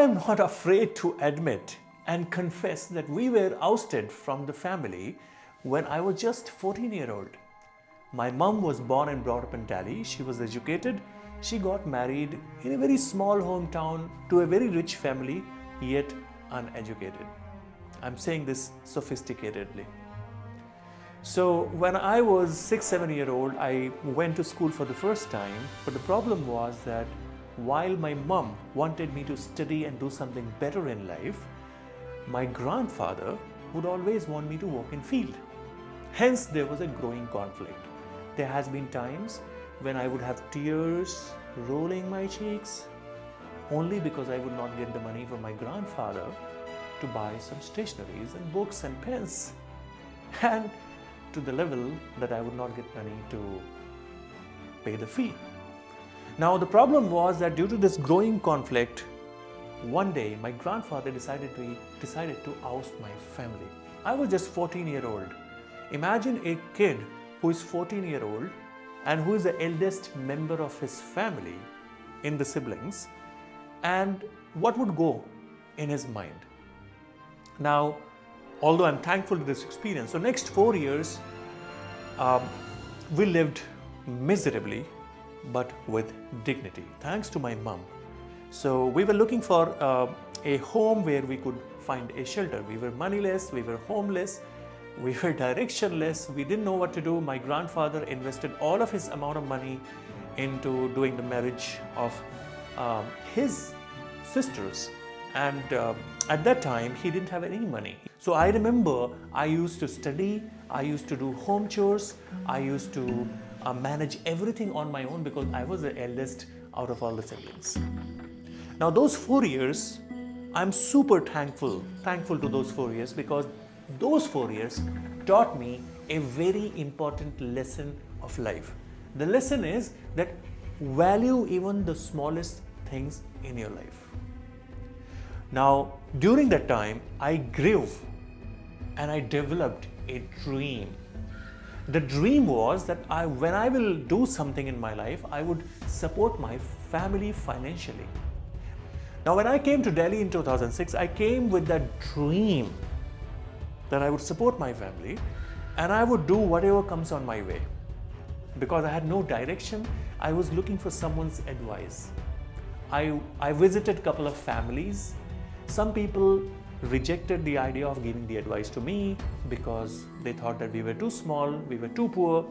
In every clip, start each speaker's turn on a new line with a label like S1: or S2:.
S1: am not afraid to admit and confess that we were ousted from the family when I was just 14-year-old. My mom was born and brought up in Delhi. She was educated. She got married in a very small hometown to a very rich family, yet uneducated. I'm saying this sophisticatedly. So when I was 6-7-year-old, I went to school for the first time, but the problem was that while my mom wanted me to study and do something better in life, my grandfather would always want me to work in field. Hence, there was a growing conflict. There has been times when I would have tears rolling my cheeks only because I would not get the money from my grandfather to buy some stationeries and books and pens, and to the level that I would not get money to pay the fee. Now the problem was that due to this growing conflict, one day my grandfather decided to oust my family. I was just 14-year-old. Imagine a kid who is 14-year-old and who is the eldest member of his family in the siblings, and what would go in his mind. Now, although I'm thankful to this experience, so next 4 years we lived miserably but with dignity, thanks to my mom. So we were looking for a home where we could find a shelter. We were moneyless, we were homeless, we were directionless, we didn't know what to do. My grandfather invested all of his amount of money into doing the marriage of his sisters, and at that time he didn't have any money. So I remember I used to study, I used to do home chores, I used to manage everything on my own because I was the eldest out of all the siblings. Now those 4 years, I'm super thankful to those 4 years, because those 4 years taught me a very important lesson of life. The lesson is that value even the smallest things in your life. Now during that time, I grew and I developed a dream. The dream was that when I will do something in my life, I would support my family financially. Now when I came to Delhi in 2006, I came with that dream that I would support my family and I would do whatever comes on my way. Because I had no direction, I was looking for someone's advice. I visited a couple of families. Some people rejected the idea of giving the advice to me because they thought that we were too small, we were too poor.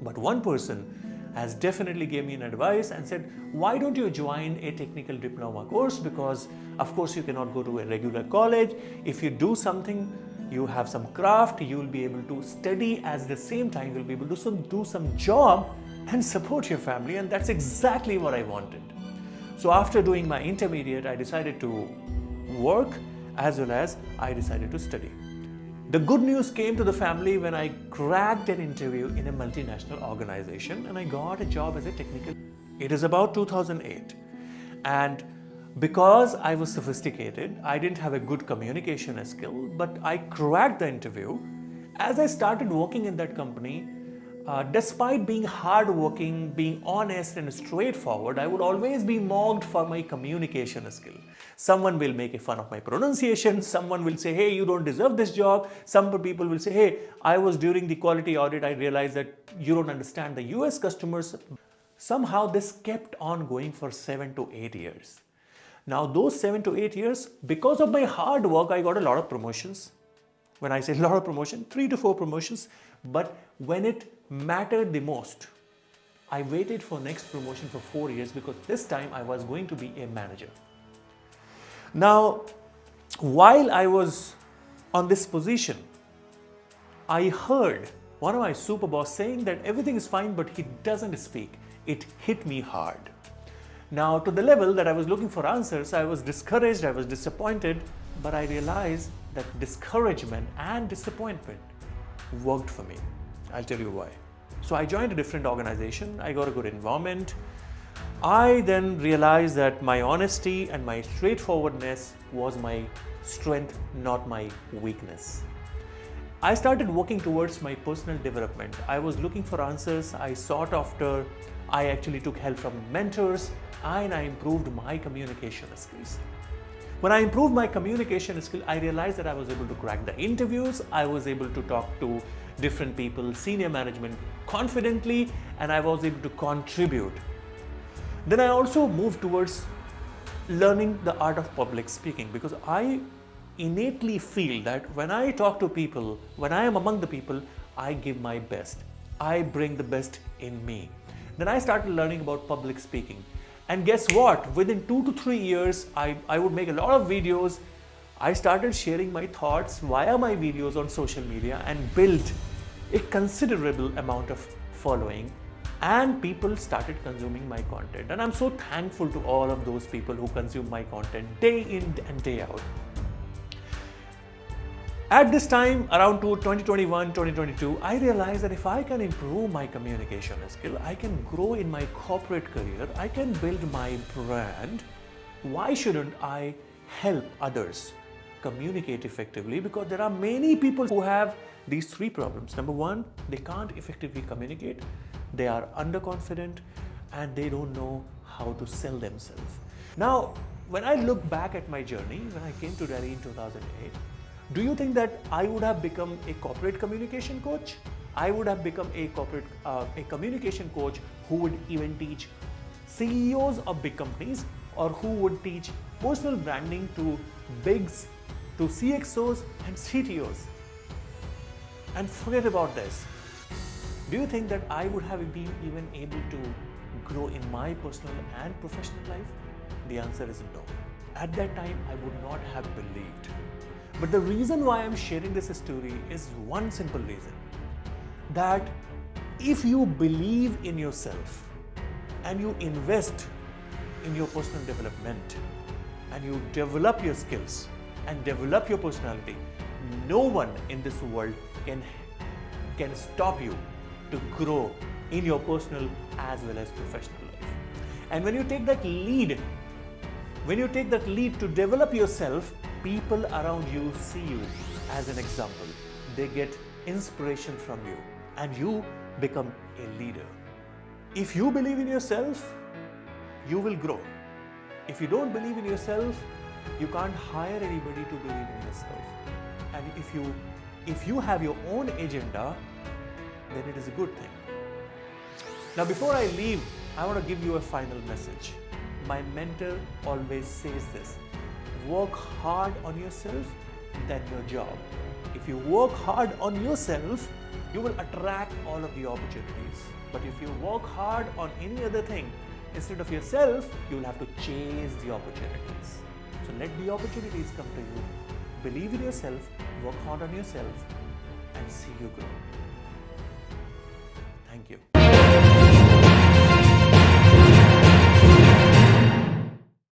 S1: But one person has definitely gave me an advice and said, why don't you join a technical diploma course? Because of course you cannot go to a regular college. If you do something, you have some craft, you will be able to study at the same time, you'll be able to do some job and support your family. And that's exactly what I wanted. So after doing my intermediate, I decided to work as well as I decided to study. The good news came to the family when I cracked an interview in a multinational organization and I got a job as a technical. It is about 2008, and because I was sophisticated, I didn't have a good communication skill, but I cracked the interview. As I started working in that company, despite being hardworking, being honest and straightforward, I would always be mocked for my communication skill. Someone will make fun of my pronunciation, someone will say, hey, you don't deserve this job. Some people will say, hey, I was during the quality audit, I realized that you don't understand the US customers. Somehow this kept on going for 7 to 8 years. Now those 7 to 8 years, because of my hard work, I got a lot of promotions. When I say a lot of promotion, 3 to 4 promotions, but when it mattered the most, I waited for next promotion for 4 years because this time I was going to be a manager. Now, while I was on this position, I heard one of my super boss saying that everything is fine, but he doesn't speak. It hit me hard. Now, to the level that I was looking for answers, I was discouraged, I was disappointed, but I realized that discouragement and disappointment worked for me. I'll tell you why. So I joined a different organization, I got a good environment. I then realized that my honesty and my straightforwardness was my strength, not my weakness. I started working towards my personal development. I was looking for answers, I sought after, I actually took help from mentors, and I improved my communication skills. When I improved my communication skill, I realized that I was able to crack the interviews, I was able to talk to different people, senior management confidently, and I was able to contribute. Then I also moved towards learning the art of public speaking, because I innately feel that when I talk to people, when I am among the people, I give my best. I bring the best in me. Then I started learning about public speaking. And guess what? Within 2 to 3 years, I would make a lot of videos. I started sharing my thoughts via my videos on social media and built a considerable amount of following, and people started consuming my content. And I'm so thankful to all of those people who consume my content day in and day out. At this time, around 2021, 2022, I realized that if I can improve my communication skill, I can grow in my corporate career, I can build my brand. Why shouldn't I help others communicate effectively? Because there are many people who have these 3 problems. Number 1, they can't effectively communicate, they are underconfident, and they don't know how to sell themselves. Now, when I look back at my journey, when I came to Delhi in 2008, do you think that I would have become a corporate communication coach? I would have become a communication coach who would even teach CEOs of big companies, or who would teach personal branding to bigs, to CXOs and CTOs. And forget about this. Do you think that I would have been even able to grow in my personal and professional life? The answer is no. At that time, I would not have believed. But the reason why I'm sharing this story is one simple reason. That if you believe in yourself and you invest in your personal development and you develop your skills and develop your personality, no one in this world can stop you to grow in your personal as well as professional life. And when you take that lead, to develop yourself, people around you see you as an example. They get inspiration from you and you become a leader. If you believe in yourself, you will grow. If you don't believe in yourself, you can't hire anybody to believe in yourself. And if you have your own agenda, then it is a good thing. Now, before I leave, I want to give you a final message. My mentor always says this: work hard on yourself than your job. If you work hard on yourself, you will attract all of the opportunities. But if you work hard on any other thing instead of yourself, you will have to chase the opportunities. So let the opportunities come to you. Believe in yourself, work hard on yourself, and see you grow. Thank you.